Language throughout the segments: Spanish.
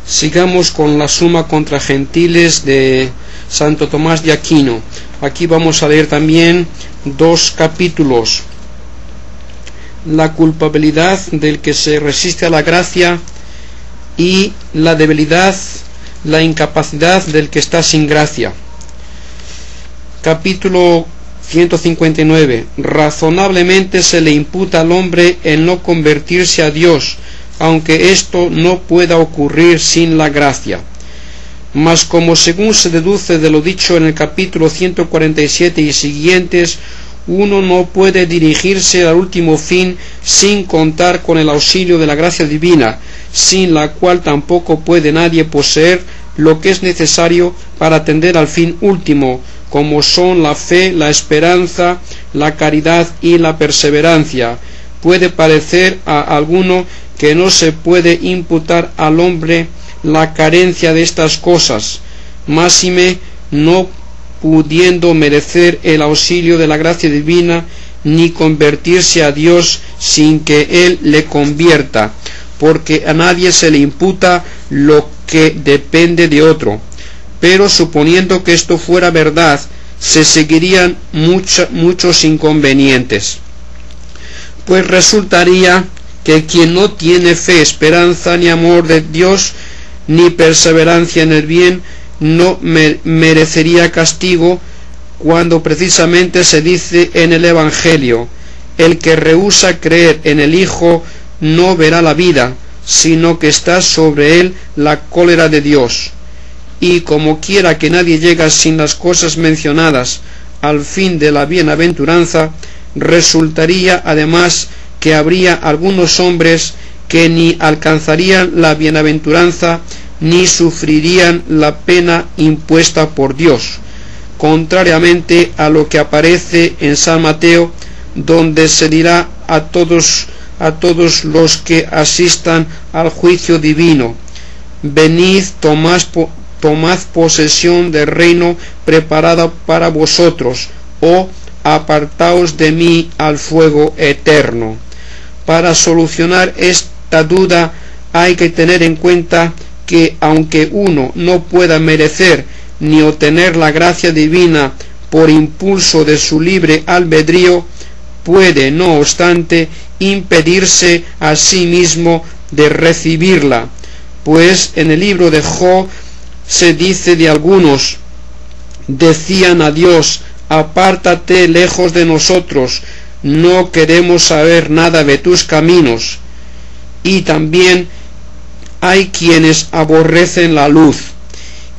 Sigamos con la Suma contra Gentiles de Santo Tomás de Aquino. Aquí vamos a leer también 2 capítulos. La culpabilidad del que se resiste a la gracia y la debilidad, la incapacidad del que está sin gracia. Capítulo 159. Razonablemente se le imputa al hombre el no convertirse a Dios, aunque esto no pueda ocurrir sin la gracia. Mas como según se deduce de lo dicho en el capítulo 147 y siguientes, uno no puede dirigirse al último fin sin contar con el auxilio de la gracia divina, sin la cual tampoco puede nadie poseer lo que es necesario para atender al fin último, como son la fe, la esperanza, la caridad y la perseverancia. Puede parecer a alguno que no se puede imputar al hombre la carencia de estas cosas, máxime no pudiendo merecer el auxilio de la gracia divina, ni convertirse a Dios sin que Él le convierta, porque a nadie se le imputa lo que depende de otro. Pero suponiendo que esto fuera verdad, se seguirían muchos inconvenientes, pues resultaría que quien no tiene fe, esperanza ni amor de Dios, ni perseverancia en el bien, no merecería castigo, cuando precisamente se dice en el Evangelio: el que rehúsa creer en el Hijo no verá la vida, sino que está sobre él la cólera de Dios. Y como quiera que nadie llega sin las cosas mencionadas al fin de la bienaventuranza, resultaría además que habría algunos hombres que ni alcanzarían la bienaventuranza ni sufrirían la pena impuesta por Dios, contrariamente a lo que aparece en San Mateo, donde se dirá a todos los que asistan al juicio divino: venid, tomad posesión del reino preparado para vosotros, o apartaos de mí al fuego eterno. Para solucionar esta duda hay que tener en cuenta que aunque uno no pueda merecer ni obtener la gracia divina por impulso de su libre albedrío, puede, no obstante, impedirse a sí mismo de recibirla, pues en el libro de Job se dice de algunos: decían a Dios, apártate lejos de nosotros, no queremos saber nada de tus caminos. Y también hay quienes aborrecen la luz,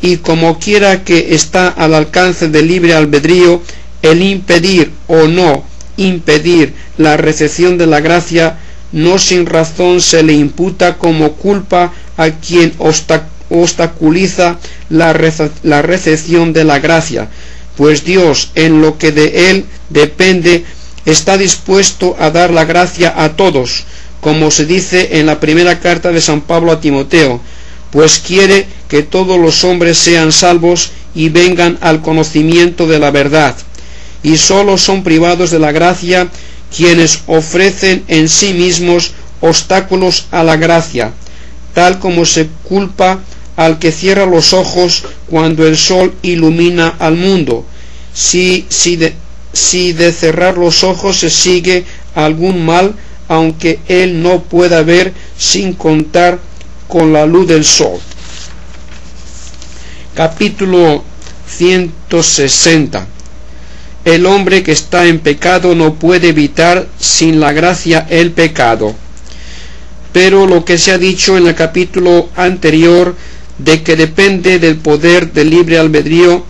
y como quiera que está al alcance del libre albedrío el impedir o no impedir la recepción de la gracia, no sin razón se le imputa como culpa a quien obstaculiza la recepción de la gracia, pues Dios, en lo que de él depende, está dispuesto a dar la gracia a todos, como se dice en la primera carta de San Pablo a Timoteo, pues quiere que todos los hombres sean salvos y vengan al conocimiento de la verdad. Y sólo son privados de la gracia quienes ofrecen en sí mismos obstáculos a la gracia, tal como se culpa al que cierra los ojos cuando el sol ilumina al mundo, si de cerrar los ojos se sigue algún mal, aunque él no pueda ver sin contar con la luz del sol. Capítulo 160. El hombre que está en pecado no puede evitar sin la gracia el pecado. Pero lo que se ha dicho en el capítulo anterior, de que depende del poder del libre albedrío,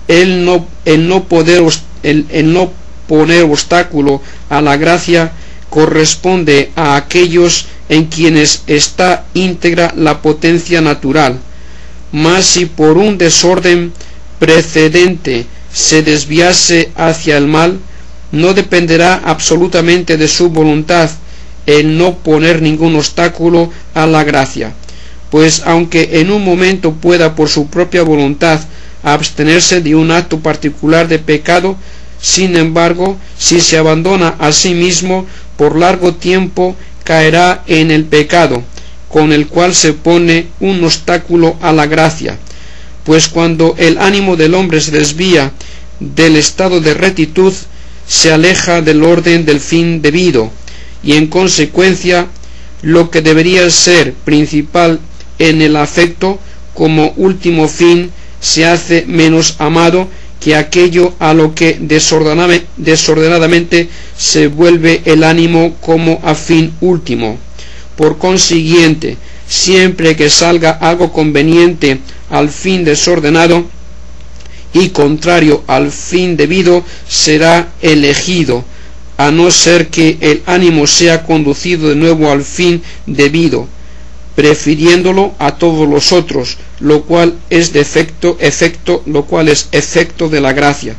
el no poner obstáculo a la gracia, corresponde a aquellos en quienes está íntegra la potencia natural. Mas si por un desorden precedente se desviase hacia el mal, no dependerá absolutamente de su voluntad el no poner ningún obstáculo a la gracia, pues aunque en un momento pueda por su propia voluntad abstenerse de un acto particular de pecado, sin embargo, si se abandona a sí mismo por largo tiempo, caerá en el pecado, con el cual se pone un obstáculo a la gracia, pues cuando el ánimo del hombre se desvía del estado de rectitud, se aleja del orden del fin debido, y en consecuencia lo que debería ser principal en el afecto como último fin se hace menos amado que aquello a lo que desordenadamente se vuelve el ánimo como a fin último. Por consiguiente, siempre que salga algo conveniente al fin desordenado y contrario al fin debido, será elegido, a no ser que el ánimo sea conducido de nuevo al fin debido, prefiriéndolo a todos los otros, lo cual es efecto de la gracia.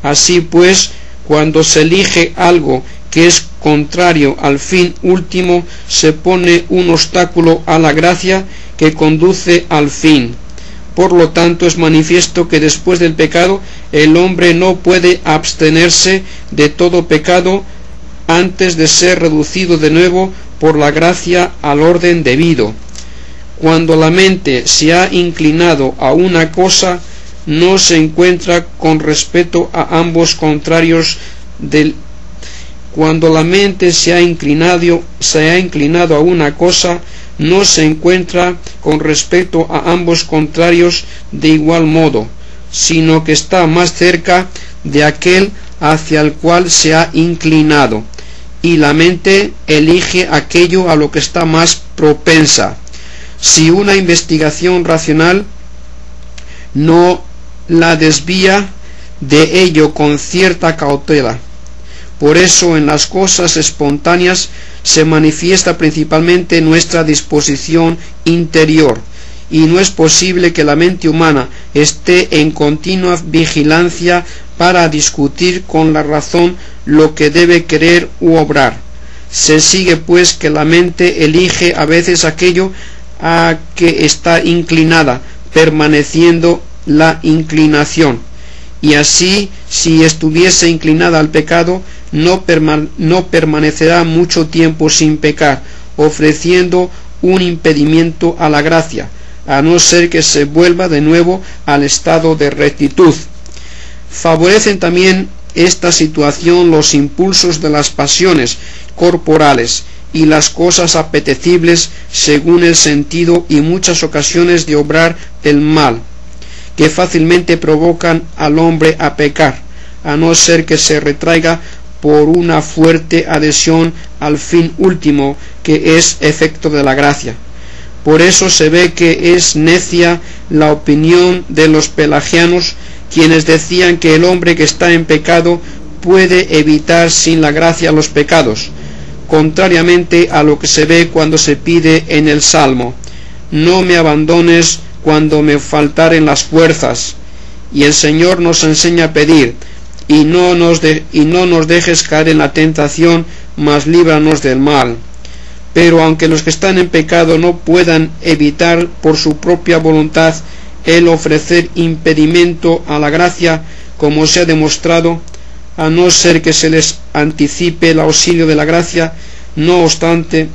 Así pues, cuando se elige algo que es contrario al fin último, se pone un obstáculo a la gracia que conduce al fin. Por lo tanto, es manifiesto que después del pecado el hombre no puede abstenerse de todo pecado antes de ser reducido de nuevo por la gracia al orden debido. Cuando la mente se ha inclinado a una cosa, no se encuentra con respecto a ambos contrarios del. Cuando la mente se ha inclinado a una cosa, no se encuentra con respecto a ambos contrarios de igual modo, sino que está más cerca de aquel hacia el cual se ha inclinado, y la mente elige aquello a lo que está más propensa. Si una investigación racional no la desvía de ello con cierta cautela. Por eso en las cosas espontáneas se manifiesta principalmente nuestra disposición interior, y no es posible que la mente humana esté en continua vigilancia para discutir con la razón lo que debe querer u obrar. Se sigue pues que la mente elige a veces aquello a que está inclinada, permaneciendo la inclinación, y así, si estuviese inclinada al pecado, no permanecerá mucho tiempo sin pecar, ofreciendo un impedimento a la gracia, a no ser que se vuelva de nuevo al estado de rectitud. Favorecen también esta situación los impulsos de las pasiones corporales y las cosas apetecibles según el sentido y muchas ocasiones de obrar el mal, que fácilmente provocan al hombre a pecar, a no ser que se retraiga por una fuerte adhesión al fin último, que es efecto de la gracia. Por eso se ve que es necia la opinión de los pelagianos, quienes decían que el hombre que está en pecado puede evitar sin la gracia los pecados, contrariamente a lo que se ve cuando se pide en el Salmo: no me abandones cuando me faltaren las fuerzas. Y el Señor nos enseña a pedir: y no nos dejes caer en la tentación, mas líbranos del mal. Pero aunque los que están en pecado no puedan evitar por su propia voluntad el ofrecer impedimento a la gracia, como se ha demostrado, a no ser que se les anticipe el auxilio de la gracia, no obstante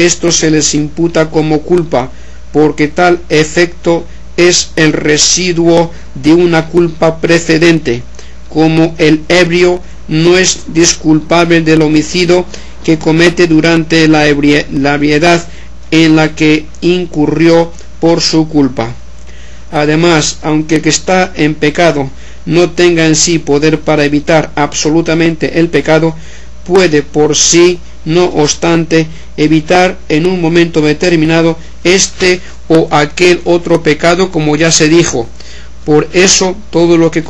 esto se les imputa como culpa, porque tal efecto es el residuo de una culpa precedente, como el ebrio no es disculpable del homicidio que comete durante la ebriedad en la que incurrió por su culpa. Además, aunque el que está en pecado no tenga en sí poder para evitar absolutamente el pecado, puede por sí, no obstante, evitar en un momento determinado este o aquel otro pecado, como ya se dijo. Por eso todo lo que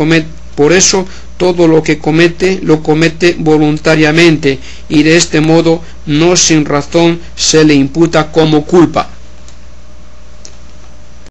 comete lo comete voluntariamente, y de este modo no sin razón se le imputa como culpa.